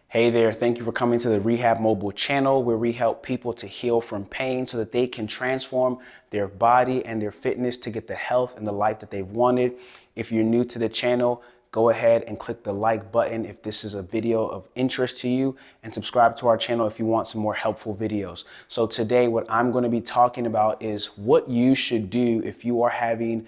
Hey there, thank you for coming to the Rehab mobile channel where we help people to heal from pain so that they can transform their body and their fitness to get the health and the life that they've wanted. If you're new to the channel, go ahead and click the like button if this is a video of interest to you, and subscribe to our channel if you want some more helpful videos. So today what I'm going to be talking about is what you should do if you are having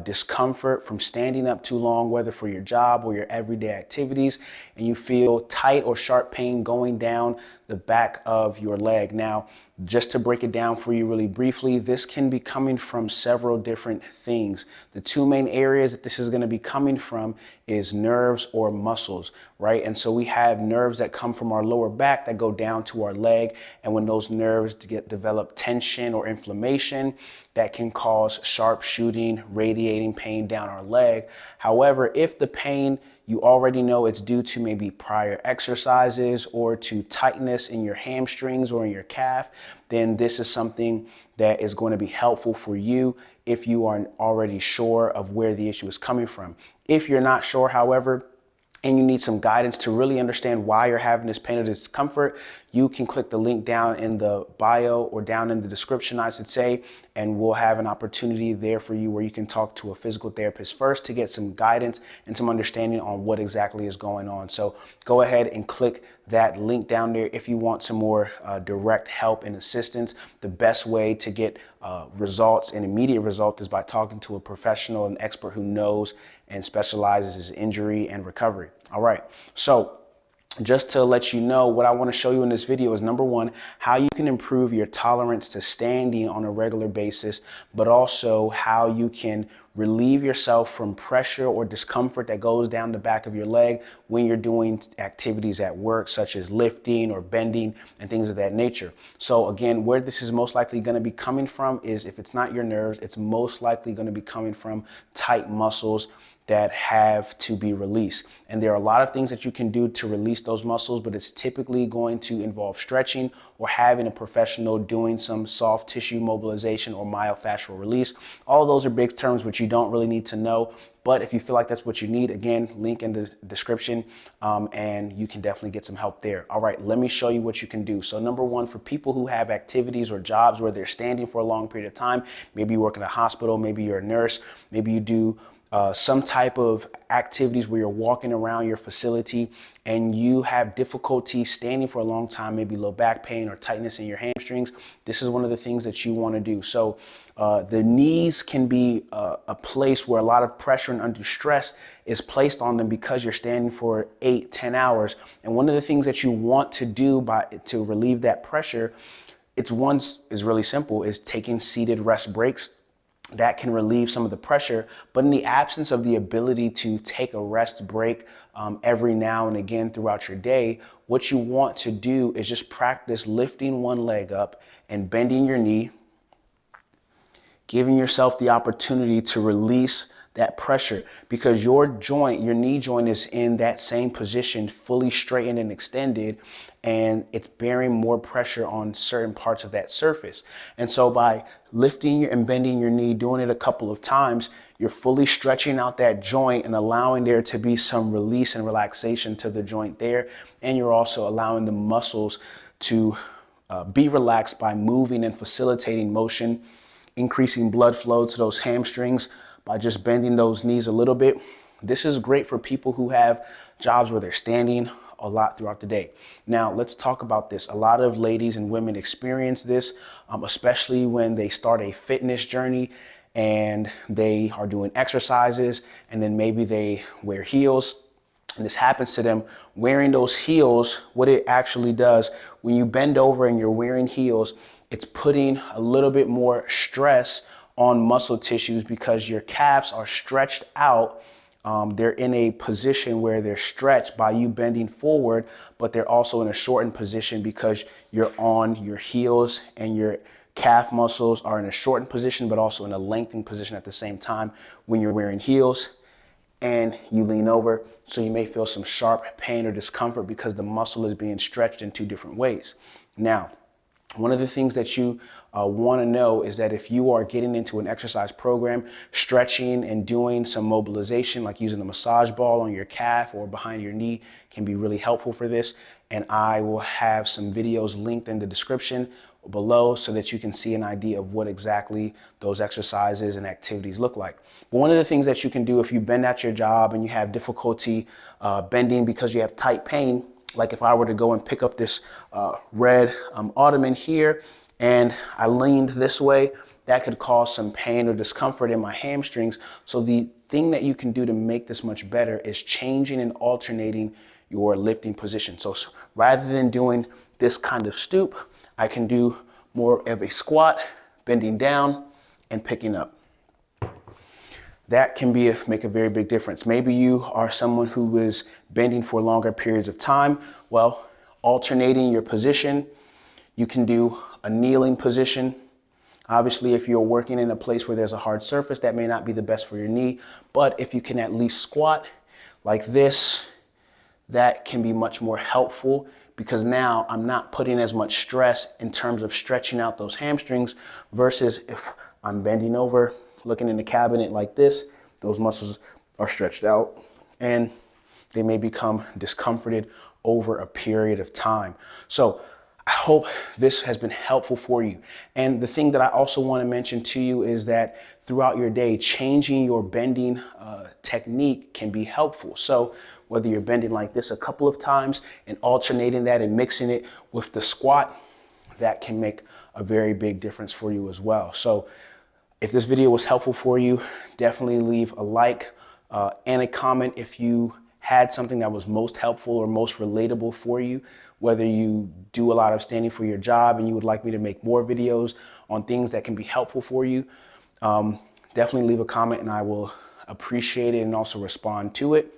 discomfort from standing up too long, whether for your job or your everyday activities, and you feel tight or sharp pain going down the back of your leg. Now, just to break it down for you really briefly, this can be coming from several different things. The two main areas that this is going to be coming from is nerves or muscles, right? And so we have nerves that come from our lower back that go down to our leg. And when those nerves develop tension or inflammation, that can cause sharp shooting, radiating pain down our leg. However, if the pain you already know it's due to maybe prior exercises or to tightness in your hamstrings or in your calf, then this is something that is going to be helpful for you if you are already sure of where the issue is coming from. If you're not sure, however, and you need some guidance to really understand why you're having this pain or discomfort, you can click the link down in the bio or down in the description, I should say, and we'll have an opportunity there for you where you can talk to a physical therapist first to get some guidance and some understanding on what exactly is going on. So go ahead and click that link down there if you want some more direct help and assistance. The best way to get results and immediate results is by talking to a professional and expert who knows and specializes in injury and recovery. All right, so just to let you know, what I want to show you in this video is, number one, how you can improve your tolerance to standing on a regular basis, but also how you can relieve yourself from pressure or discomfort that goes down the back of your leg when you're doing activities at work, such as lifting or bending and things of that nature. So again, where this is most likely going to be coming from is, if it's not your nerves, it's most likely going to be coming from tight muscles that have to be released. And there are a lot of things that you can do to release those muscles, but it's typically going to involve stretching or having a professional doing some soft tissue mobilization or myofascial release. All of those are big terms which you don't really need to know. But if you feel like that's what you need, again, link in the description, and you can definitely get some help there. All right, let me show you what you can do. So number one, for people who have activities or jobs where they're standing for a long period of time, maybe you work in a hospital, maybe you're a nurse, maybe you do some type of activities where you're walking around your facility and you have difficulty standing for a long time, maybe low back pain or tightness in your hamstrings, this is one of the things that you want to do. So the knees can be a place where a lot of pressure and under stress is placed on them because you're standing for 8-10 hours. And one of the things that you want to do to relieve that pressure, is really simple, is taking seated rest breaks. That can relieve some of the pressure, but in the absence of the ability to take a rest break every now and again throughout your day, what you want to do is just practice lifting one leg up and bending your knee, giving yourself the opportunity to release that pressure, because your knee joint is in that same position, fully straightened and extended, and it's bearing more pressure on certain parts of that surface. And so by lifting and bending your knee, doing it a couple of times, you're fully stretching out that joint and allowing there to be some release and relaxation to the joint there. And you're also allowing the muscles to be relaxed by moving and facilitating motion, increasing blood flow to those hamstrings by just bending those knees a little bit. This is great for people who have jobs where they're standing a lot throughout the day. Now, let's talk about this. A lot of ladies and women experience this, especially when they start a fitness journey and they are doing exercises, and then maybe they wear heels. And this happens to them. Wearing those heels, what it actually does, when you bend over and you're wearing heels, it's putting a little bit more stress on muscle tissues because your calves are stretched out. They're in a position where they're stretched by you bending forward, but they're also in a shortened position because you're on your heels, and your calf muscles are in a shortened position, but also in a lengthened position at the same time when you're wearing heels and you lean over. So you may feel some sharp pain or discomfort because the muscle is being stretched in two different ways. Now, One of the things that you want to know is that if you are getting into an exercise program, stretching and doing some mobilization, like using a massage ball on your calf or behind your knee, can be really helpful for this. And I will have some videos linked in the description below so that you can see an idea of what exactly those exercises and activities look like. But one of the things that you can do if you bend at your job and you have difficulty bending because you have tight pain, like if I were to go and pick up this red ottoman here and I leaned this way, that could cause some pain or discomfort in my hamstrings. So the thing that you can do to make this much better is changing and alternating your lifting position. So rather than doing this kind of stoop, I can do more of a squat, bending down and picking up. That can make a very big difference. Maybe you are someone who is bending for longer periods of time. Well, alternating your position, you can do a kneeling position. Obviously, if you're working in a place where there's a hard surface, that may not be the best for your knee, but if you can at least squat like this, that can be much more helpful because now I'm not putting as much stress in terms of stretching out those hamstrings versus if I'm bending over, looking in the cabinet like this, those muscles are stretched out and they may become discomforted over a period of time. So I hope this has been helpful for you. And the thing that I also want to mention to you is that throughout your day, changing your bending technique can be helpful. So whether you're bending like this a couple of times and alternating that and mixing it with the squat, that can make a very big difference for you as well. So if this video was helpful for you, definitely leave a like and a comment if you had something that was most helpful or most relatable for you, whether you do a lot of standing for your job and you would like me to make more videos on things that can be helpful for you. Definitely leave a comment and I will appreciate it and also respond to it.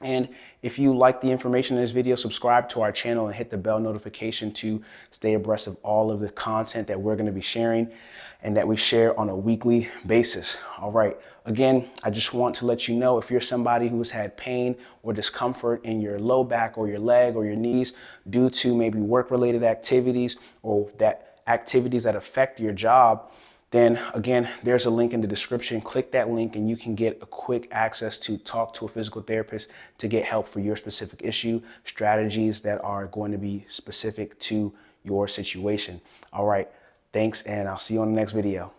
And if you like the information in this video, subscribe to our channel and hit the bell notification to stay abreast of all of the content that we're going to be sharing and that we share on a weekly basis. All right. Again, I just want to let you know if you're somebody who has had pain or discomfort in your low back or your leg or your knees due to maybe work-related activities or that activities that affect your job, then again, there's a link in the description. Click that link and you can get a quick access to talk to a physical therapist to get help for your specific issue, strategies that are going to be specific to your situation. All right, thanks, and I'll see you on the next video.